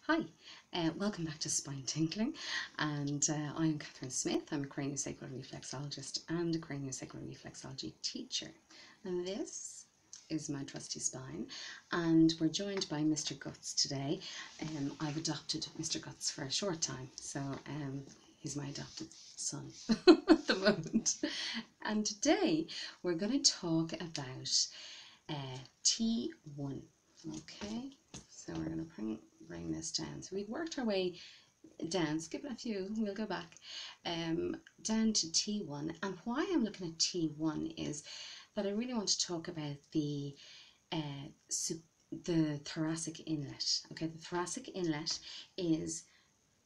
Hi, welcome back to Spine Tingling, and I'm Catherine Smith. I'm a craniosacral reflexologist and a craniosacral reflexology teacher, and this is my trusty spine, and we're joined by Mr. Guts today. I've adopted Mr. Guts for a short time, so he's my adopted son at the moment, and today we're going to talk about T1. Okay, so we're going to bring this down. So we've worked our way down, skipping a few, we'll go back down to T1. And why I'm looking at T1 is that I really want to talk about the thoracic inlet. Okay, the thoracic inlet is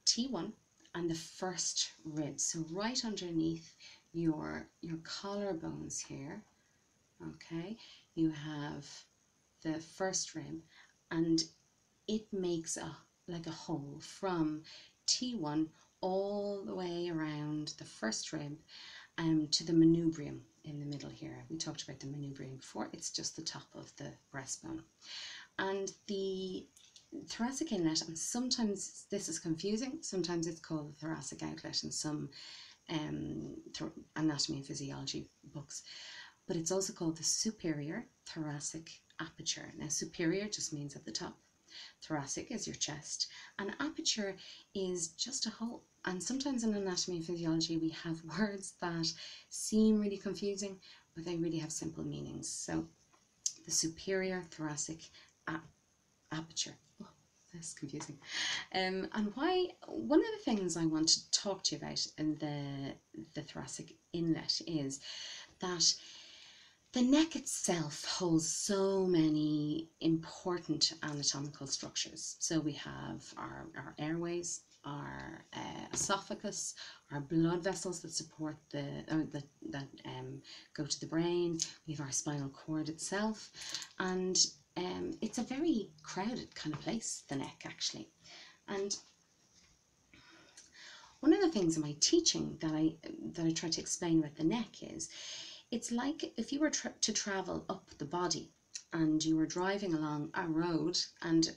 T1 and the first rib. So right underneath your collarbones here, okay, you have the first rib, and it makes like a hole from T1 all the way around the first rib to the manubrium in the middle here. We talked about the manubrium before. It's just the top of the breastbone. And the thoracic inlet, and sometimes this is confusing, sometimes it's called the thoracic outlet in some anatomy and physiology books, but it's also called the superior thoracic aperture. Now, superior just means at the top. Thoracic is your chest, and aperture is just a hole. And sometimes in anatomy and physiology we have words that seem really confusing, but they really have simple meanings. So the superior thoracic aperture. Oh, that's confusing. And why? One of the things I want to talk to you about in the thoracic inlet is that the neck itself holds so many important anatomical structures. So we have our airways, our esophagus, our blood vessels that support that go to the brain. We have our spinal cord itself, and it's a very crowded kind of place, the neck actually. And one of the things in my teaching that I try to explain about the neck is, it's like if you were to travel up the body and you were driving along a road and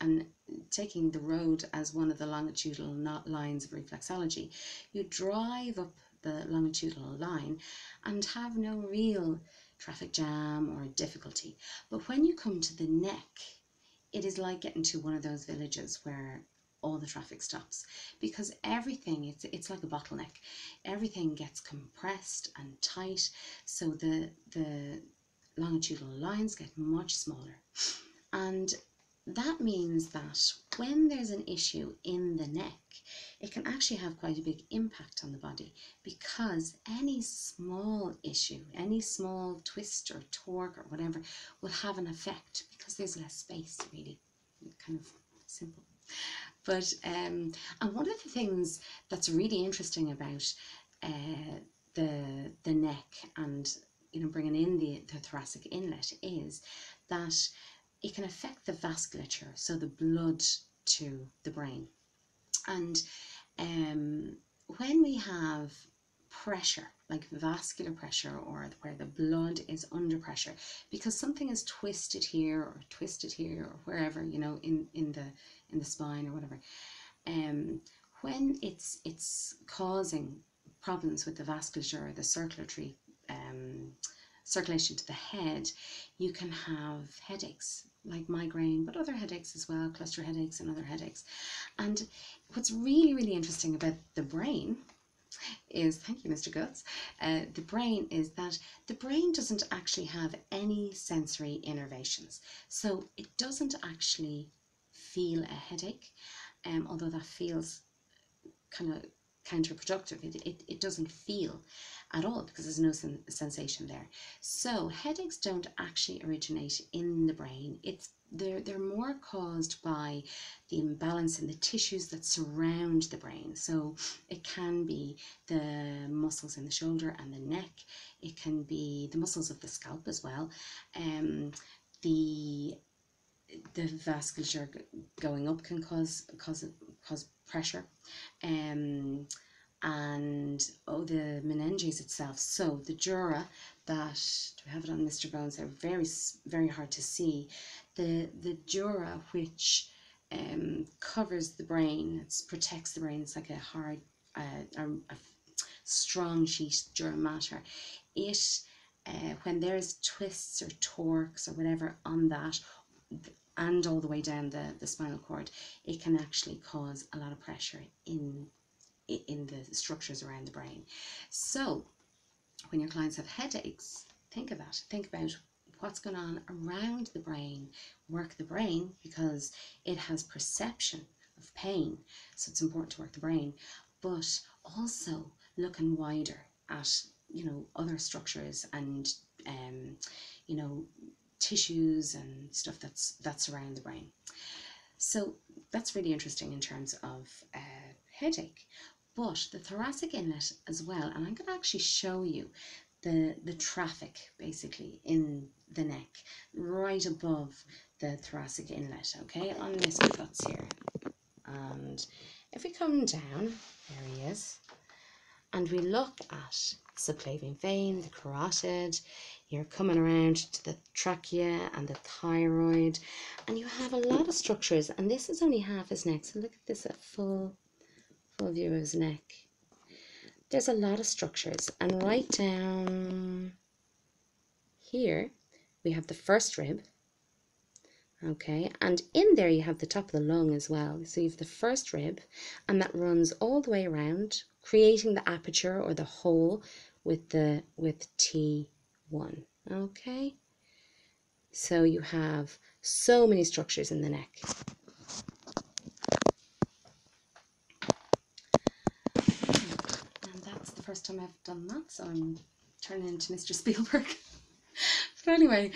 taking the road as one of the longitudinal lines of reflexology. You drive up the longitudinal line and have no real traffic jam or difficulty. But when you come to the neck, it is like getting to one of those villages where all the traffic stops, because everything, it's like a bottleneck. Everything gets compressed and tight, so the longitudinal lines get much smaller. And that means that when there's an issue in the neck, it can actually have quite a big impact on the body, because any small issue, any small twist or torque or whatever will have an effect, because there's less space, really. Kind of simple. But and one of the things that's really interesting about the neck and bringing in the thoracic inlet is that it can affect the vasculature, so the blood to the brain. And when we have pressure, like vascular pressure, or where the blood is under pressure because something is twisted here or wherever, in the spine or whatever, when it's causing problems with the vasculature or the circulatory circulation to the head, you can have headaches like migraine, but other headaches as well, cluster headaches and other headaches. And what's really, really interesting about the brain is, thank you, Mr. Guts, the brain is that the brain doesn't actually have any sensory innervations. So it doesn't actually feel a headache, although that feels kind of counterproductive. It doesn't feel at all because there's no sensation there. So headaches don't actually originate in the brain. They're more caused by the imbalance in the tissues that surround the brain. So it can be the muscles in the shoulder and the neck. It can be the muscles of the scalp as well. The vasculature going up can cause pressure, and the meninges itself. So the dura, that, do we have it on Mr. Bones? They're very, very hard to see. The dura, which covers the brain. It protects the brain. It's like a hard, a strong sheet during matter. It when there's twists or torques or whatever on that, and all the way down the spinal cord, it can actually cause a lot of pressure in the structures around the brain. So when your clients have headaches, think of that. Think about what's going on around the brain. Work the brain because it has perception of pain. So it's important to work the brain, but also looking wider at, you know, other structures and, you know, tissues and stuff that's around the brain. So that's really interesting in terms of headache. But the thoracic inlet as well, and I'm going to actually show you the traffic basically in the neck, right above the thoracic inlet, okay, on this guts here. And if we come down, there he is, and we look at subclavian vein, the carotid, you're coming around to the trachea and the thyroid, and you have a lot of structures, and this is only half his neck, so look at this at full view of his neck. There's a lot of structures, and right down here we have the first rib, okay, and in there you have the top of the lung as well. So you have the first rib, and that runs all the way around, creating the aperture or the hole with T1, okay. So you have so many structures in the neck. And that's the first time I've done that, so I'm turning into Mr. Spielberg. But anyway,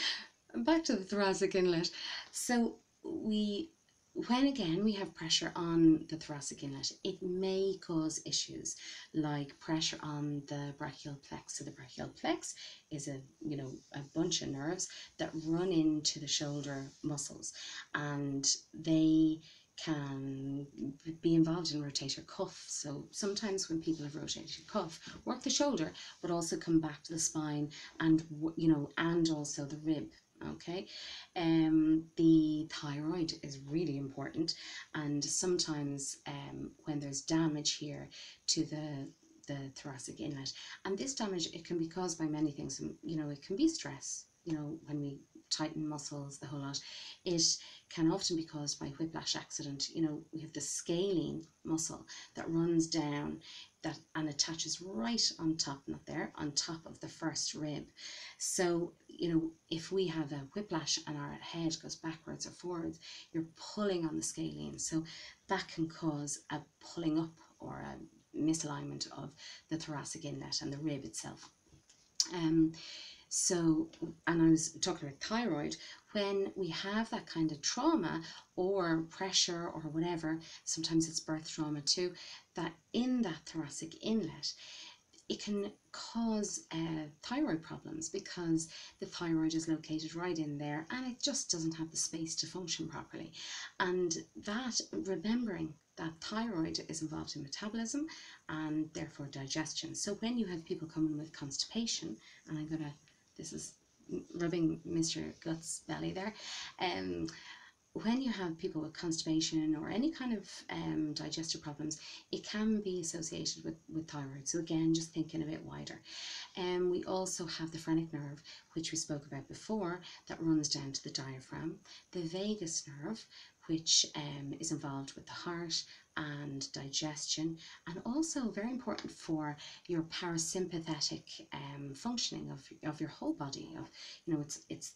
back to the thoracic inlet. So when again we have pressure on the thoracic inlet, it may cause issues like pressure on the brachial plex. So the brachial plex is a bunch of nerves that run into the shoulder muscles, and they can be involved in rotator cuff. So sometimes when people have rotator cuff, work the shoulder, but also come back to the spine and, you know, and also the rib. Okay, the thyroid is really important, and sometimes when there's damage here to the thoracic inlet, and this damage, it can be caused by many things. You know, it can be stress, you know, when we tighten muscles, the whole lot. It can often be caused by whiplash accident. You know, we have the scalene muscle that runs down that and attaches right on top, not there, on top of the first rib. So, you know, if we have a whiplash and our head goes backwards or forwards, you're pulling on the scalene. So that can cause a pulling up or a misalignment of the thoracic inlet and the rib itself. So, and I was talking about thyroid, when we have that kind of trauma or pressure or whatever, sometimes it's birth trauma too, that in that thoracic inlet, it can cause thyroid problems because the thyroid is located right in there and it just doesn't have the space to function properly. And that, remembering that thyroid is involved in metabolism and therefore digestion. So when you have people coming with constipation, and I'm gonna, this is rubbing Mr. Gut's belly there, when you have people with constipation or any kind of digestive problems, it can be associated with thyroid. So again, just thinking a bit wider. We also have the phrenic nerve, which we spoke about before, that runs down to the diaphragm. The vagus nerve, which is involved with the heart and digestion, and also very important for your parasympathetic functioning of your whole body. Of, you know, it's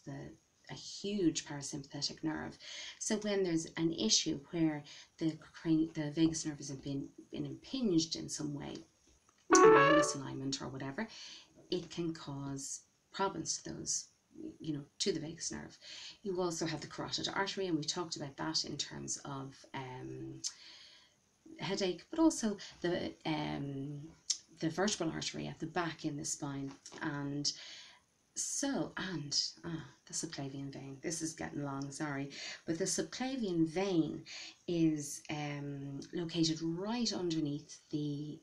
a huge parasympathetic nerve. So when there's an issue where the vagus nerve has been impinged in some way, misalignment or whatever, it can cause problems to those, you know, to the vagus nerve. You also have the carotid artery, and we talked about that in terms of headache, but also the vertebral artery at the back in the spine. And so, the subclavian vein, this is getting long, sorry, but the subclavian vein is located right underneath the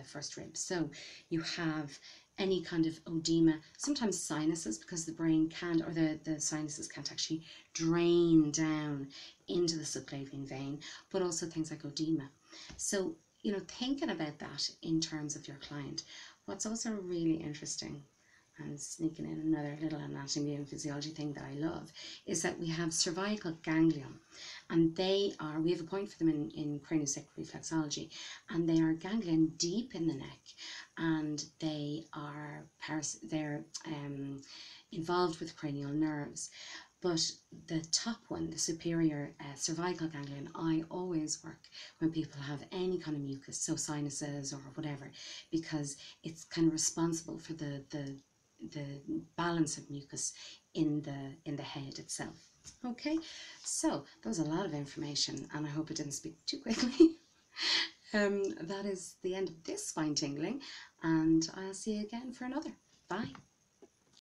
first rib. So you have any kind of edema, sometimes sinuses, because the brain can't, or the sinuses can't actually drain down into the subclavian vein, but also things like edema. So, you know, thinking about that in terms of your client. What's also really interesting, and sneaking in another little anatomy and physiology thing that I love, is that we have cervical ganglion, and we have a point for them in craniosacral reflexology, and they are ganglion deep in the neck, and they are involved with cranial nerves. But the top one, the superior cervical ganglion, I always work when people have any kind of mucus, so sinuses or whatever, because it's kind of responsible for the balance of mucus in the head itself. Okay, so that was a lot of information, and I hope I didn't speak too quickly. That is the end of this spine tingling, and I'll see you again for another. Bye.